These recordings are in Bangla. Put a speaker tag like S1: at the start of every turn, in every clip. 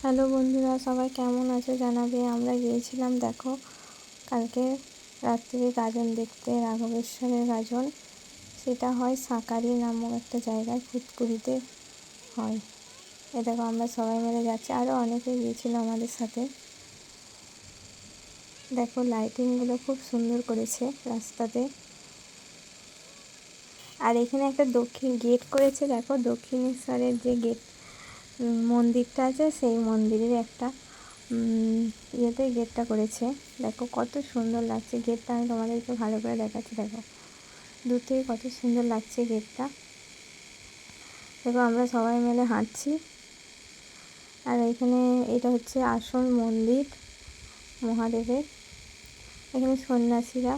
S1: হ্যালো বন্ধুরা, সবাই কেমন আছে জানাবে। আমরা গিয়েছিলাম দেখো কালকে রাত্রে গাজন দেখতে, রাঘবেশ্বরের গাজন। সেটা হয় সাঁকারি নামক একটা জায়গায়, ফুটকুড়িতে হয়। এ দেখো আমরা সবাই মিলে যাচ্ছি, আরও অনেকে গিয়েছিল আমাদের সাথে। দেখো লাইটিংগুলো খুব সুন্দর করেছে রাস্তাতে। আর এখানে একটা দক্ষিণ গেট করেছে, দেখো দক্ষিণেশ্বরের যে গেট মন্দিরটা আছে, সেই মন্দিরের একটা ইয়েতে গেটটা করেছে। দেখো কত সুন্দর লাগছে গেটটা, আমি তোমাদেরকে ভালো করে দেখাচ্ছি। দেখো দূর থেকে কত সুন্দর লাগছে গেটটা। দেখো আমরা সবাই মিলে হাঁটছি। আর এখানে এটা হচ্ছে আসল মন্দির মহাদেবের। এখানে সন্ন্যাসীরা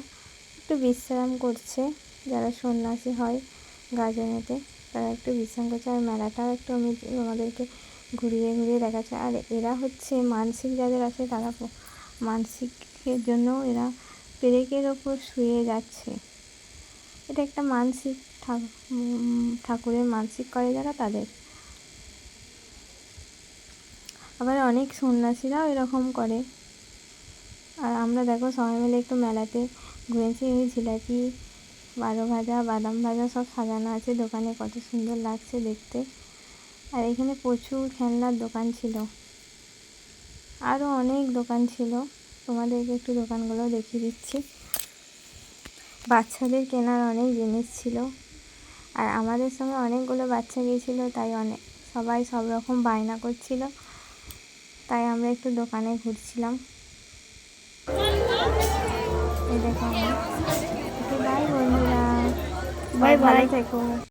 S1: একটু বিশ্রাম করছে, যারা সন্ন্যাসী হয় গাজনেতে তারা একটু বিশ্রাম করছে। আর মেলাটাও একটু আমি আমাদেরকে ঘুরিয়ে ঘুরিয়ে দেখাচ্ছে। আর এরা হচ্ছে মানসিক যাদের আছে, তারা মানসিকের জন্য এরা পেরেকের ওপর শুয়ে যাচ্ছে। এটা একটা মানসিক ঠাকুরের মানসিক করে যারা, তাদের। আবার অনেক সন্ন্যাসীরাও এরকম করে। আর আমরা দেখো সবাই মিলে একটু মেলাতে ঘুরেছি। জিলাপি, 12 ভাজা, বাদাম ভাজা সব সাজানো আছে দোকানে, কত সুন্দর লাগছে দেখতে। আর এখানে প্রচুর খেলনার দোকান ছিল, আরও অনেক দোকান ছিল, তোমাদেরকে একটু দোকানগুলো দেখিয়ে দিচ্ছি। বাচ্চাদের কেনার অনেক জিনিস ছিল। আর আমাদের সঙ্গে অনেকগুলো বাচ্চা গিয়েছিল, তাই সবাই সব রকম বায়না করছিল, তাই আমরা একটু দোকানে ঘুরছিলাম। এই দেখো বাই বন্ধুরা, ভালো থেকো।